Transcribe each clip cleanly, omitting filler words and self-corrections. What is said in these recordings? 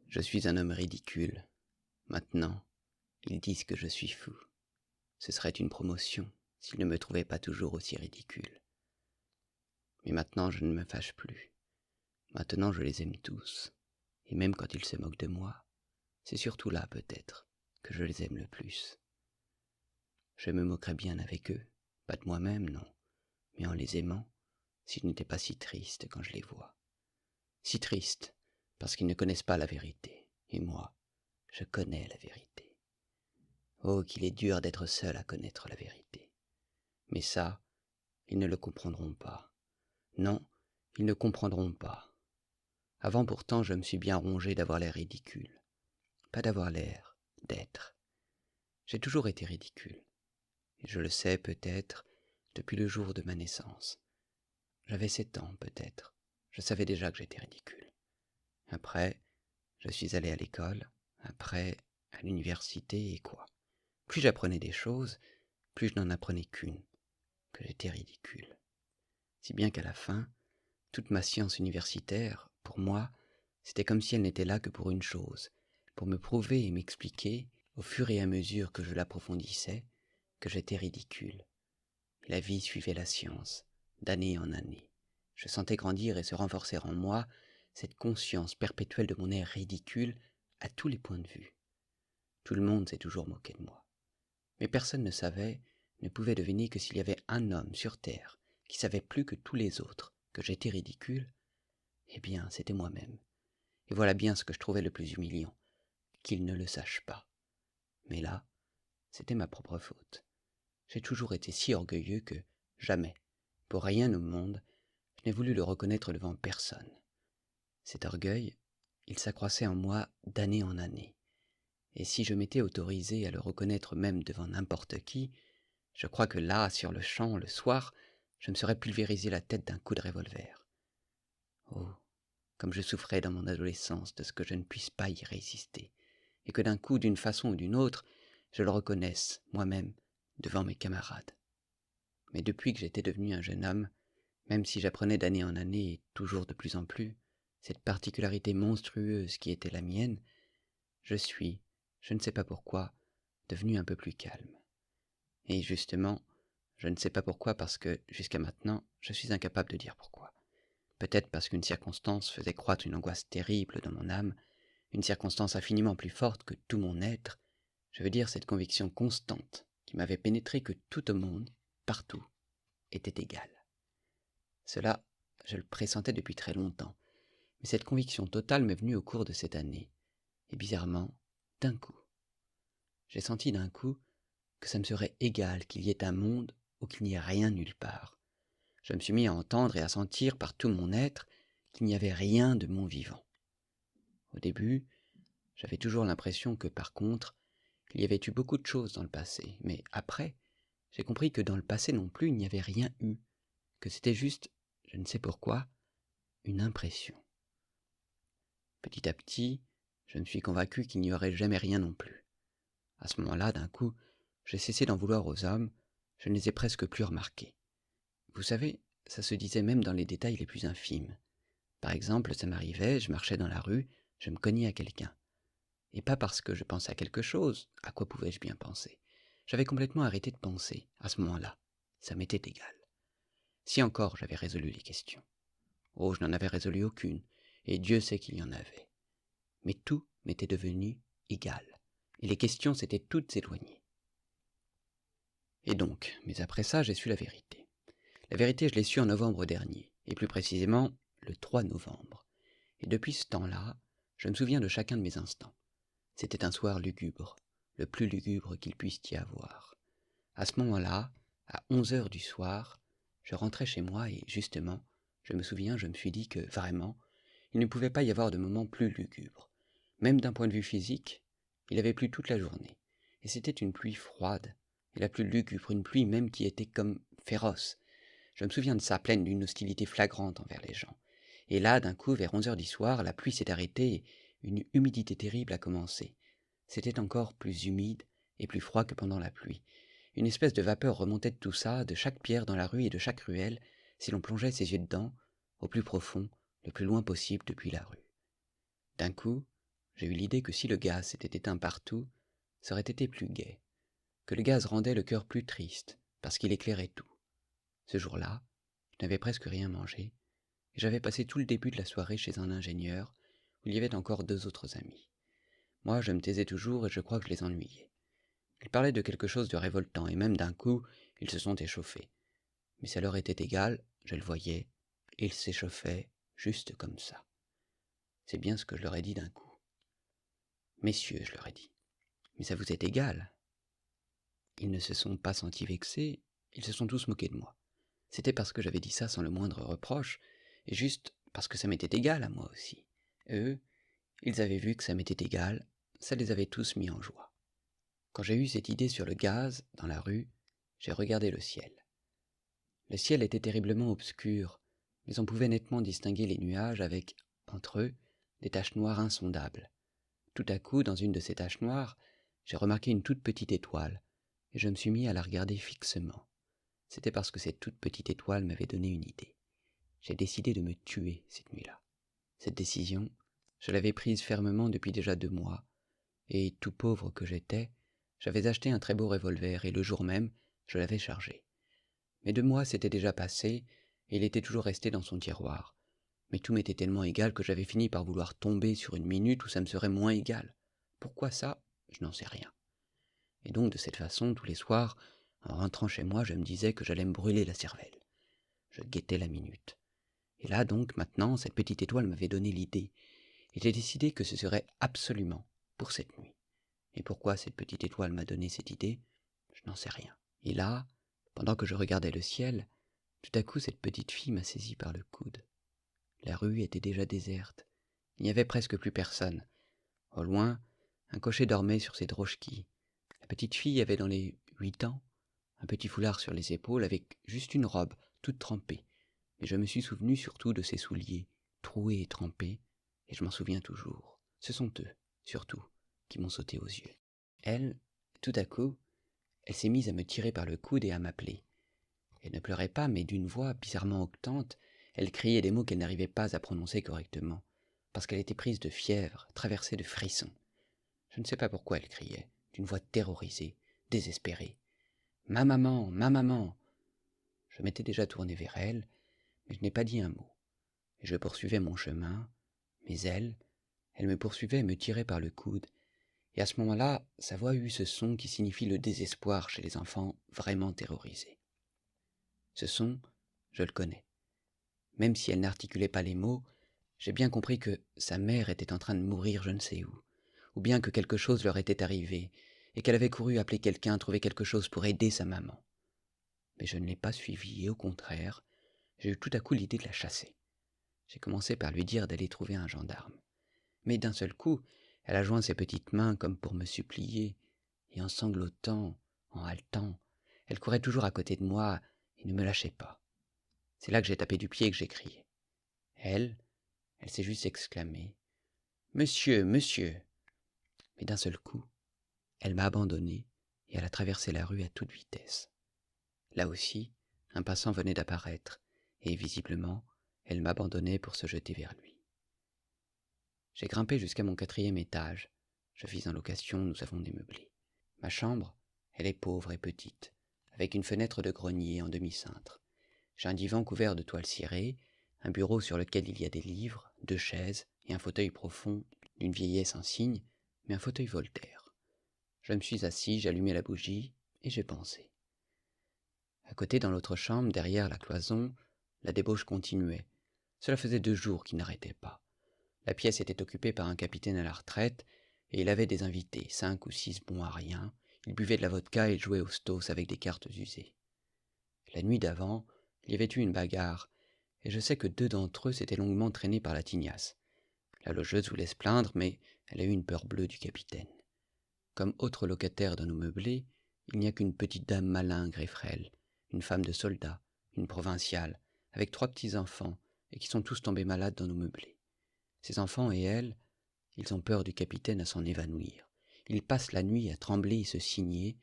Je suis un homme ridicule. Maintenant, ils disent que je suis fou. Ce serait une promotion s'ils ne me trouvaient pas toujours aussi ridicule. Mais maintenant je ne me fâche plus. Maintenant je les aime tous. Et même quand ils se moquent de moi, c'est surtout là peut-être que je les aime le plus. Je me moquerais bien avec eux, pas de moi-même, non, mais en les aimant, si je n'étais pas si triste quand je les vois. Si triste, parce qu'ils ne connaissent pas la vérité, et moi, je connais la vérité. Oh, qu'il est dur d'être seul à connaître la vérité. Mais ça, ils ne le comprendront pas. Non, ils ne comprendront pas. Avant pourtant, je me suis bien rongé d'avoir l'air ridicule. Pas d'avoir l'air, d'être. J'ai toujours été ridicule. Et je le sais peut-être depuis le jour de ma naissance. J'avais 7 ans peut-être. Je savais déjà que j'étais ridicule. Après, je suis allé à l'école. Après, à l'université et quoi. Plus j'apprenais des choses, plus je n'en apprenais qu'une, que j'étais ridicule. Si bien qu'à la fin, toute ma science universitaire, pour moi, c'était comme si elle n'était là que pour une chose, pour me prouver et m'expliquer, au fur et à mesure que je l'approfondissais, que j'étais ridicule. Et la vie suivait la science, d'année en année. Je sentais grandir et se renforcer en moi cette conscience perpétuelle de mon air ridicule à tous les points de vue. Tout le monde s'est toujours moqué de moi. Mais personne ne savait, ne pouvait deviner que s'il y avait un homme sur terre qui savait plus que tous les autres que j'étais ridicule, eh bien, c'était moi-même. Et voilà bien ce que je trouvais le plus humiliant, qu'il ne le sache pas. Mais là, c'était ma propre faute. J'ai toujours été si orgueilleux que jamais, pour rien au monde, je n'ai voulu le reconnaître devant personne. Cet orgueil, il s'accroissait en moi d'année en année. Et si je m'étais autorisé à le reconnaître même devant n'importe qui, je crois que là, sur le champ, le soir, je me serais pulvérisé la tête d'un coup de revolver. Oh, comme je souffrais dans mon adolescence de ce que je ne puisse pas y résister, et que d'un coup, d'une façon ou d'une autre, je le reconnaisse, moi-même, devant mes camarades. Mais depuis que j'étais devenu un jeune homme, même si j'apprenais d'année en année et toujours de plus en plus, cette particularité monstrueuse qui était la mienne, je suis, je ne sais pas pourquoi, devenu un peu plus calme. Et justement, je ne sais pas pourquoi parce que, jusqu'à maintenant, je suis incapable de dire pourquoi. Peut-être parce qu'une circonstance faisait croître une angoisse terrible dans mon âme, une circonstance infiniment plus forte que tout mon être, je veux dire cette conviction constante qui m'avait pénétré que tout au monde, partout, était égal. Cela, je le pressentais depuis très longtemps, mais cette conviction totale m'est venue au cours de cette année, et bizarrement, d'un coup. J'ai senti d'un coup que ça me serait égal qu'il y ait un monde ou qu'il n'y ait rien nulle part. Je me suis mis à entendre et à sentir par tout mon être qu'il n'y avait rien de mon vivant. Au début, j'avais toujours l'impression que, par contre, il y avait eu beaucoup de choses dans le passé, mais après, j'ai compris que dans le passé non plus il n'y avait rien eu, que c'était juste, je ne sais pourquoi, une impression. Petit à petit, je me suis convaincu qu'il n'y aurait jamais rien non plus. À ce moment-là, d'un coup, j'ai cessé d'en vouloir aux hommes, je ne les ai presque plus remarqués. Vous savez, ça se disait même dans les détails les plus infimes. Par exemple, ça m'arrivait, je marchais dans la rue, je me cognais à quelqu'un. Et pas parce que je pensais à quelque chose, à quoi pouvais-je bien penser. J'avais complètement arrêté de penser, à ce moment-là. Ça m'était égal. Si encore j'avais résolu les questions. Oh, je n'en avais résolu aucune, et Dieu sait qu'il y en avait. Mais tout m'était devenu égal, et les questions s'étaient toutes éloignées. Et donc, mais après ça, j'ai su la vérité. La vérité, je l'ai su en novembre dernier, et plus précisément, le 3 novembre. Et depuis ce temps-là, je me souviens de chacun de mes instants. C'était un soir lugubre, le plus lugubre qu'il puisse y avoir. À ce moment-là, à 11 heures du soir, je rentrais chez moi et, justement, je me souviens, je me suis dit que, vraiment, il ne pouvait pas y avoir de moment plus lugubre. Même d'un point de vue physique, il avait plu toute la journée. Et c'était une pluie froide, et la plus lugubre, une pluie même qui était comme féroce. Je me souviens de ça, pleine d'une hostilité flagrante envers les gens. Et là, d'un coup, vers 11 heures du soir, la pluie s'est arrêtée et une humidité terrible a commencé. C'était encore plus humide et plus froid que pendant la pluie. Une espèce de vapeur remontait de tout ça, de chaque pierre dans la rue et de chaque ruelle, si l'on plongeait ses yeux dedans, au plus profond, le plus loin possible depuis la rue. D'un coup, j'ai eu l'idée que si le gaz s'était éteint partout, ça aurait été plus gai, que le gaz rendait le cœur plus triste, parce qu'il éclairait tout. Ce jour-là, je n'avais presque rien mangé, et j'avais passé tout le début de la soirée chez un ingénieur, où il y avait encore 2 autres amis. Moi, je me taisais toujours et je crois que je les ennuyais. Ils parlaient de quelque chose de révoltant, et même d'un coup, ils se sont échauffés. Mais ça leur était égal, je le voyais, et ils s'échauffaient juste comme ça. C'est bien ce que je leur ai dit d'un coup. Messieurs, je leur ai dit, mais ça vous est égal. Ils ne se sont pas sentis vexés, ils se sont tous moqués de moi. C'était parce que j'avais dit ça sans le moindre reproche, et juste parce que ça m'était égal à moi aussi. Eux, ils avaient vu que ça m'était égal, ça les avait tous mis en joie. Quand j'ai eu cette idée sur le gaz, dans la rue, j'ai regardé le ciel. Le ciel était terriblement obscur, mais on pouvait nettement distinguer les nuages avec, entre eux, des taches noires insondables. Tout à coup, dans une de ces taches noires, j'ai remarqué une toute petite étoile, et je me suis mis à la regarder fixement. C'était parce que cette toute petite étoile m'avait donné une idée. J'ai décidé de me tuer cette nuit-là. Cette décision, je l'avais prise fermement depuis déjà 2 mois, et tout pauvre que j'étais, j'avais acheté un très beau revolver, et le jour même, je l'avais chargé. Mais 2 mois s'étaient déjà passés, et il était toujours resté dans son tiroir. Mais tout m'était tellement égal que j'avais fini par vouloir tomber sur une minute où ça me serait moins égal. Pourquoi ça? Je n'en sais rien. Et donc de cette façon, tous les soirs, en rentrant chez moi, je me disais que j'allais me brûler la cervelle. Je guettais la minute. Et là donc, maintenant, cette petite étoile m'avait donné l'idée, et j'ai décidé que ce serait absolument pour cette nuit. Et pourquoi cette petite étoile m'a donné cette idée? Je n'en sais rien. Et là, pendant que je regardais le ciel, tout à coup cette petite fille m'a saisi par le coude. La rue était déjà déserte. Il n'y avait presque plus personne. Au loin, un cocher dormait sur ses drochkis. La petite fille avait dans les 8 ans, un petit foulard sur les épaules avec juste une robe, toute trempée. Mais je me suis souvenu surtout de ses souliers, troués et trempés, et je m'en souviens toujours. Ce sont eux, surtout, qui m'ont sauté aux yeux. Elle, tout à coup, elle s'est mise à me tirer par le coude et à m'appeler. Elle ne pleurait pas, mais d'une voix bizarrement octante, elle criait des mots qu'elle n'arrivait pas à prononcer correctement, parce qu'elle était prise de fièvre, traversée de frissons. Je ne sais pas pourquoi elle criait, d'une voix terrorisée, désespérée. « Ma maman, ma maman !» Je m'étais déjà tourné vers elle, mais je n'ai pas dit un mot. Et je poursuivais mon chemin, mais elle me poursuivait et me tirait par le coude, et à ce moment-là, sa voix eut ce son qui signifie le désespoir chez les enfants vraiment terrorisés. Ce son, je le connais. Même si elle n'articulait pas les mots, j'ai bien compris que sa mère était en train de mourir je ne sais où, ou bien que quelque chose leur était arrivé, et qu'elle avait couru appeler quelqu'un, trouver quelque chose pour aider sa maman. Mais je ne l'ai pas suivie, et au contraire, j'ai eu tout à coup l'idée de la chasser. J'ai commencé par lui dire d'aller trouver un gendarme. Mais d'un seul coup, elle a joint ses petites mains comme pour me supplier, et en sanglotant, en haletant, elle courait toujours à côté de moi et ne me lâchait pas. C'est là que j'ai tapé du pied et que j'ai crié. Elle s'est juste exclamée « Monsieur, monsieur !» Mais d'un seul coup, elle m'a abandonné et elle a traversé la rue à toute vitesse. Là aussi, un passant venait d'apparaître, et visiblement, elle m'abandonnait pour se jeter vers lui. J'ai grimpé jusqu'à mon 4e étage. Je vis en location, nous avons des meublés. Ma chambre, elle est pauvre et petite, avec une fenêtre de grenier en demi-cintre. J'ai un divan couvert de toile cirée, un bureau sur lequel il y a des livres, 2 chaises et un fauteuil profond d'une vieillesse insigne, mais un fauteuil Voltaire. Je me suis assis, j'ai allumé la bougie et j'ai pensé. À côté, dans l'autre chambre, derrière la cloison, la débauche continuait. Cela faisait 2 jours qu'il n'arrêtait pas. La pièce était occupée par un capitaine à la retraite, et il avait des invités, 5 ou 6 bons à rien. Il buvait de la vodka et jouait au stos avec des cartes usées. La nuit d'avant, il y avait eu une bagarre, et je sais que 2 d'entre eux s'étaient longuement traînés par la tignasse. La logeuse voulait se plaindre, mais elle a eu une peur bleue du capitaine. Comme autre locataire dans nos meublés, il n'y a qu'une petite dame malingre et frêle, une femme de soldat, une provinciale, avec 3 petits-enfants, et qui sont tous tombés malades dans nos meublés. Ces enfants et elle, ils ont peur du capitaine à s'en évanouir. Ils passent la nuit à trembler et se signer,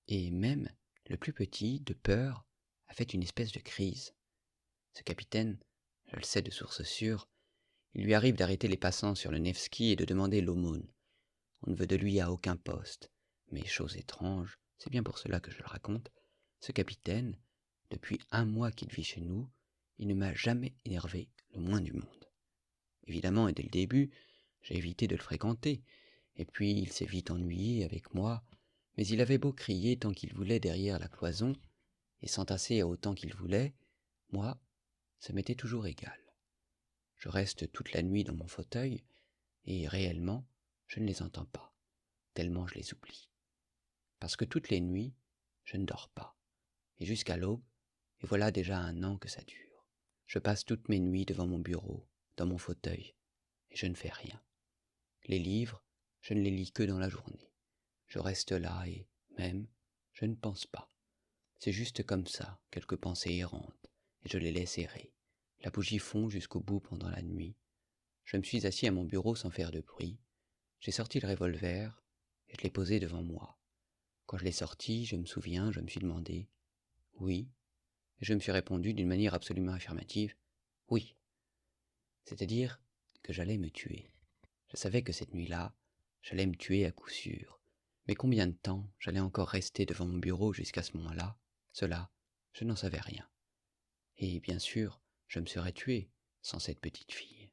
et même, le plus petit, de peur, a fait une espèce de crise. Ce capitaine, je le sais de source sûre, Il lui arrive d'arrêter les passants sur le Nevski et de demander l'aumône. On ne veut de lui à aucun poste. Mais chose étrange, c'est bien pour cela que je le raconte, ce capitaine, depuis 1 mois qu'il vit chez nous, il ne m'a jamais énervé le moins du monde. Évidemment, et dès le début, j'ai évité de le fréquenter, et puis il s'est vite ennuyé avec moi, mais il avait beau crier tant qu'il voulait derrière la cloison, et s'entasser autant qu'il voulait, moi, ça m'était toujours égal. Je reste toute la nuit dans mon fauteuil, et réellement, je ne les entends pas, tellement je les oublie. Parce que toutes les nuits, je ne dors pas, et jusqu'à l'aube, et voilà déjà 1 an que ça dure. Je passe toutes mes nuits devant mon bureau, dans mon fauteuil, et je ne fais rien. Les livres, je ne les lis que dans la journée. Je reste là et, même, je ne pense pas. C'est juste comme ça, quelques pensées errantes, et je les laisse errer. La bougie fond jusqu'au bout pendant la nuit. Je me suis assis à mon bureau sans faire de bruit. J'ai sorti le revolver, et je l'ai posé devant moi. Quand je l'ai sorti, je me souviens, je me suis demandé « Oui ?» et je me suis répondu d'une manière absolument affirmative « Oui ». C'est-à-dire que j'allais me tuer. Je savais que cette nuit-là, j'allais me tuer à coup sûr. Mais combien de temps j'allais encore rester devant mon bureau jusqu'à ce moment-là, cela, je n'en savais rien. Et bien sûr, je me serais tué sans cette petite fille.